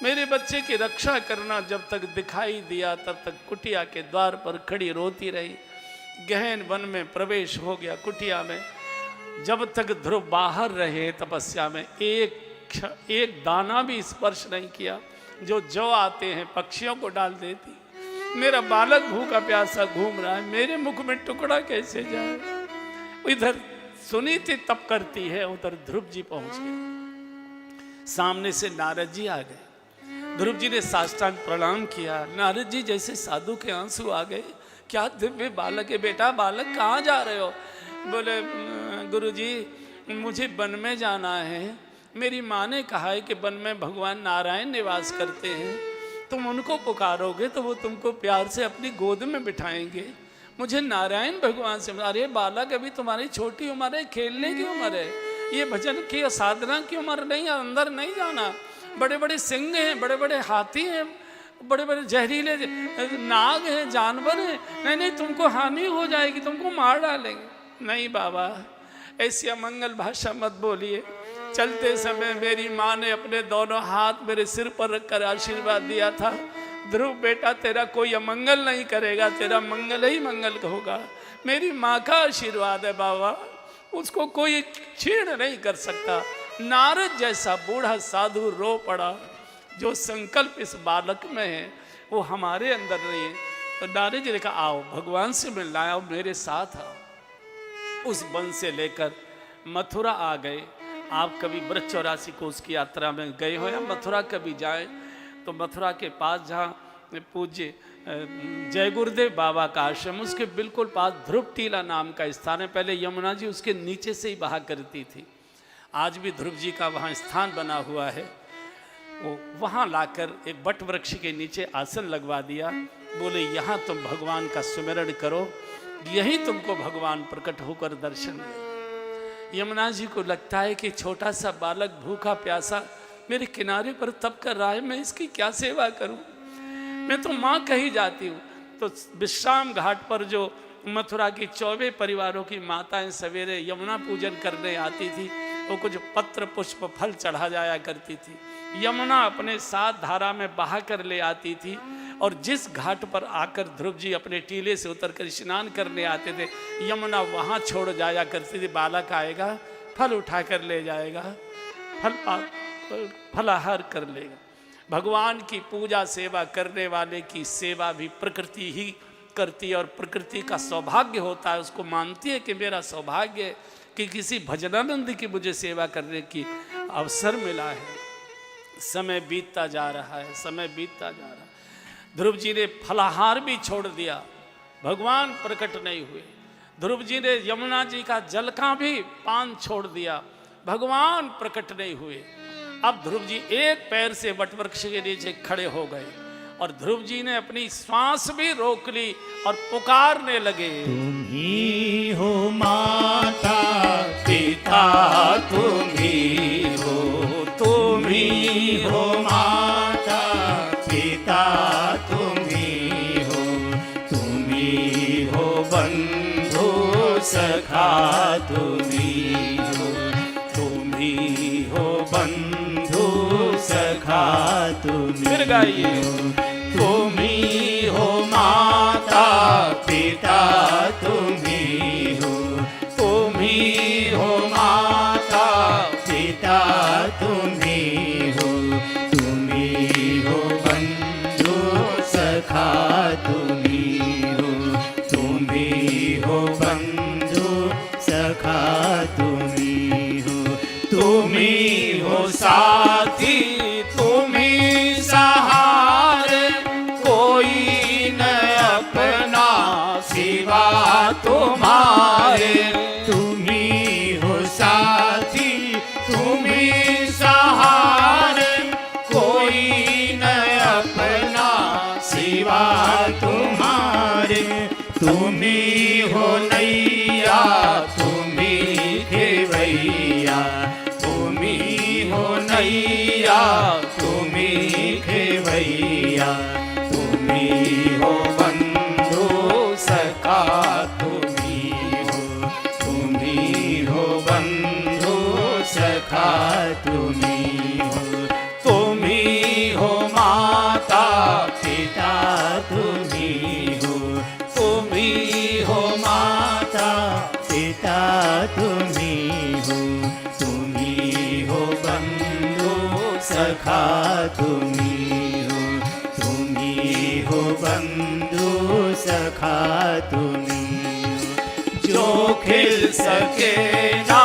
मेरे बच्चे की रक्षा करना। जब तक दिखाई दिया तब तक कुटिया के द्वार पर खड़ी रोती रही। गहन वन में प्रवेश हो गया कुटिया में। जब तक ध्रुव बाहर रहे तपस्या में, एक दाना भी स्पर्श नहीं किया। जो आते हैं पक्षियों को डाल देती। मेरा बालक भूखा प्यासा घूम रहा है, मेरे मुख में टुकड़ा कैसे जाए? इधर सुनीति तप करती है, उधर ध्रुव जी पहुंच गए। सामने से नारद जी आ गए। ध्रुव जी ने साष्टांग प्रणाम किया। नारद जी जैसे साधु के आंसू आ गए। क्या दिव्य बालक है बेटा, बालक कहाँ जा रहे हो? बोले गुरुजी मुझे वन में जाना है, मेरी माँ ने कहा है कि वन में भगवान नारायण निवास करते हैं, तुम उनको पुकारोगे तो वो तुमको प्यार से अपनी गोद में बिठाएंगे। मुझे नारायण भगवान से। अरे बालक अभी तुम्हारी छोटी उम्र है, खेलने की उम्र है, ये भजन की साधना की उम्र नहीं है, अंदर नहीं जाना। बड़े बड़े सिंह हैं, बड़े बड़े हाथी हैं, बड़े बड़े जहरीले नाग हैं, जानवर हैं, नहीं नहीं तुमको हानि हो जाएगी, तुमको मार डालेंगे। नहीं बाबा ऐसी अमंगल भाषा मत बोलिए। चलते समय मेरी माँ ने अपने दोनों हाथ मेरे सिर पर रखकर आशीर्वाद दिया था, ध्रुव बेटा तेरा कोई अमंगल नहीं करेगा, तेरा मंगल ही मंगल होगा। मेरी माँ का आशीर्वाद है बाबा, उसको कोई छीण नहीं कर सकता। नारद जैसा बूढ़ा साधु रो पड़ा। जो संकल्प इस बालक में है वो हमारे अंदर नहीं है। तो नारद जी ने कहा आओ भगवान से मिलना है, आओ मेरे साथ आओ। उस वन से लेकर मथुरा आ गए। आप कभी ब्रज 84 कोस की यात्रा में गए हो या मथुरा कभी जाएं तो मथुरा के पास जहाँ पूज्य जय गुरुदेव बाबा का आश्रम, उसके बिल्कुल पास ध्रुव टीला नाम का स्थान है। पहले यमुना जी उसके नीचे से ही बहा करती थी, आज भी ध्रुव जी का वहाँ स्थान बना हुआ है। वो वहाँ लाकर एक बट वृक्ष के नीचे आसन लगवा दिया। बोले यहाँ तुम भगवान का सुमिरन करो, यही तुमको भगवान प्रकट होकर दर्शन दे। यमुना जी को लगता है कि छोटा सा बालक भूखा प्यासा मेरे किनारे पर तप कर रहा है, मैं इसकी क्या सेवा करूं? मैं तो माँ कही जाती हूँ। तो विश्राम घाट पर जो मथुरा की 24 परिवारों की माताएं सवेरे यमुना पूजन करने आती थी, वो कुछ पत्र पुष्प फल चढ़ा जाया करती थी। यमुना अपने साथ धारा में बहा कर ले आती थी और जिस घाट पर आकर ध्रुव जी अपने टीले से उतरकर स्नान करने आते थे, यमुना वहाँ छोड़ जाया करती थी। बालक आएगा, फल उठा कर ले जाएगा, फलाहार कर लेगा। भगवान की पूजा सेवा करने वाले की सेवा भी प्रकृति ही करती है और प्रकृति का सौभाग्य होता है। उसको मानती है कि मेरा सौभाग्य है कि किसी भजनानंद की मुझे सेवा करने की अवसर मिला है। समय बीतता जा रहा है, समय बीतता जा रहा है। ध्रुव जी ने फलाहार भी छोड़ दिया, भगवान प्रकट नहीं हुए। ध्रुव जी ने यमुना जी का जल का भी पान छोड़ दिया, भगवान प्रकट नहीं हुए। अब ध्रुव जी एक पैर से वटवृक्ष के नीचे खड़े हो गए और ध्रुव जी ने अपनी श्वास भी रोक ली और पुकारने लगे, तुम ही हो माता पिता, तुम ही हो, तुम ही हो माता पिता, तुम ही हो, तुम ही हो बंधु सखा, तुम ही हो, तुम ही हो बंधु सखा, तुम फिर गाइए, तुम ही हो माता पिता, तुम ही हो, तुम ही हो माता पिता, तुम ही हो, तुम ही हो बंधु सखा, तुम ही हो, तुम ही हो बंधु सखा, तुम ही हो, तुम ही हो साथी, तुम ही सहारे, कोई न अपना सिवा तुम्हारे, तुम ही हो साथी, तुम ही सहारे, कोई न अपना सिवा तुम्हारे, तुम ही हो नैया, तुम ही खेवैया, तुम ही हो नैया, तुम ही खेवैया, तुम ही हो बंधु सखा, तुम ही हो, तुम ही हो बंधु सखा, तुम ही हो, तुम ही हो माता पिता, तुम ही हो, तुम ही हो माता पिता, तुम ही हो, तुम ही हो बंधु सखा, तुम ही हो, तुम ही हो बंधु सखा, तुम ही हो, जो खिल सके ना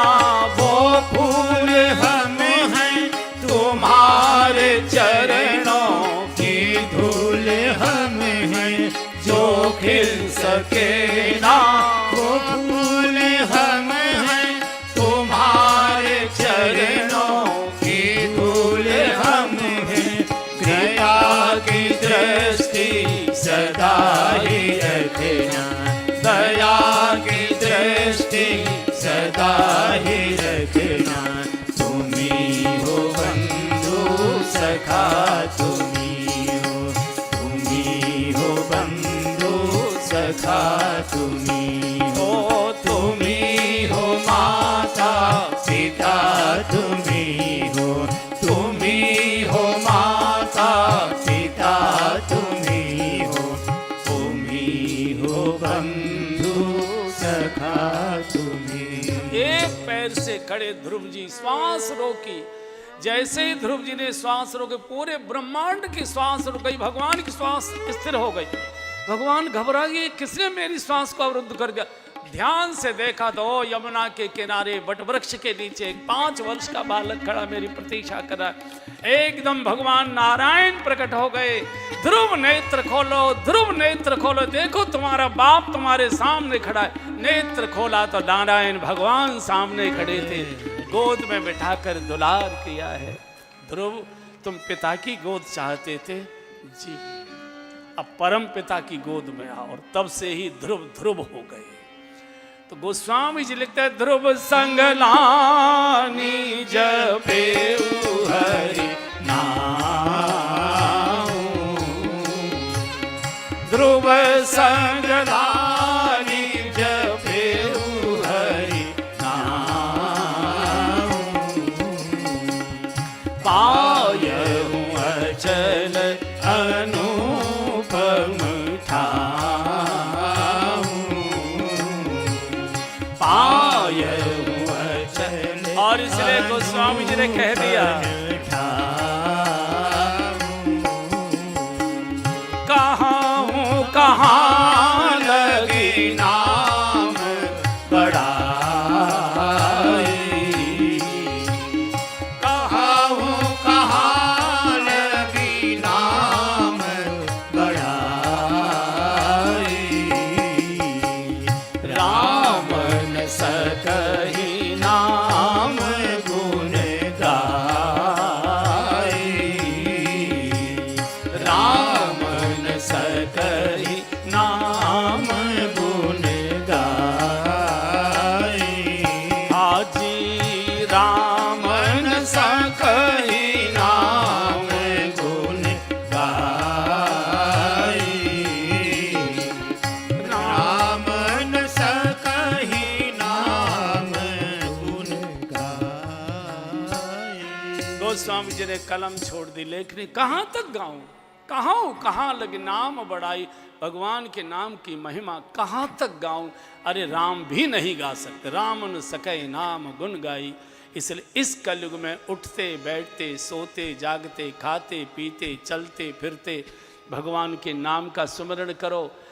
वो फूल हम हैं, तुम्हारे चरणों की धूल हम हैं, जो खिल सके ना वो फूल हम हैं, तुम्हारे चरणों की धूल हम हैं, दया की दृष्टि सदा ही रखना, दया की दृष्टि सदा ही रखना, तुम ही हो बंधु सखा, तुम ही हो, तुम ही हो बंधु सखा, तुम ही हो, तुम ही हो माता पिता, तुम ही हो, तुम ही हो माता पिता, तुम ही हो, तुम ही हो बंधु सखा, तुम ही हो। एक पैर से खड़े ध्रुव जी श्वास रोकी। जैसे ही ध्रुव जी ने श्वास रोके, पूरे ब्रह्मांड की श्वास रुक गई, भगवान की श्वास स्थिर हो गई। भगवान घबरा गए, किसने मेरी श्वास को अवरुद्ध कर दिया। ध्यान से देखा तो यमुना के किनारे वटवृक्ष के नीचे एक 5 वर्ष का बालक खड़ा मेरी प्रतीक्षा कर रहा है। एकदम भगवान नारायण प्रकट हो गए। ध्रुव नेत्र खोलो, ध्रुव नेत्र खोलो, देखो तुम्हारा बाप तुम्हारे सामने खड़ा है। नेत्र खोला तो नारायण भगवान सामने खड़े थे, गोद में बिठाकर दुलार किया है। ध्रुव तुम पिता की गोद चाहते थे जी, अब परम पिता की गोद में आओ। और तब से ही ध्रुव ध्रुव हो गए। तो गोस्वामी जी लिखते हैं, ध्रुव संग लानी जपे हरि नाम, ध्रुव संग लानी जपे हरि नाम, पायहु अचल अनुपम ठाम, पायहु अचल। और इसलिए गोस्वामी जी ने कह दिया, कहाँ हूँ कहाँ लगी नाम बड़ाई, कहाँ हूँ कहाँ लगी नाम बड़ाई, राम सकहि नाम गुण गाय। हाजी राम न सकहि नाम गुण गाय। राम न सकहि नाम गुण गाय। गोस्वामी जी ने कलम छोड़ दी, लेखनी कहाँ तक गाऊं, कहाँ लगे नाम बढ़ाई, भगवान के नाम की महिमा कहाँ तक गाऊं। अरे राम भी नहीं गा सकते, राम न सके नाम गुण गाई। इसलिए इस कलयुग में उठते बैठते सोते जागते खाते पीते चलते फिरते भगवान के नाम का सुमरण करो।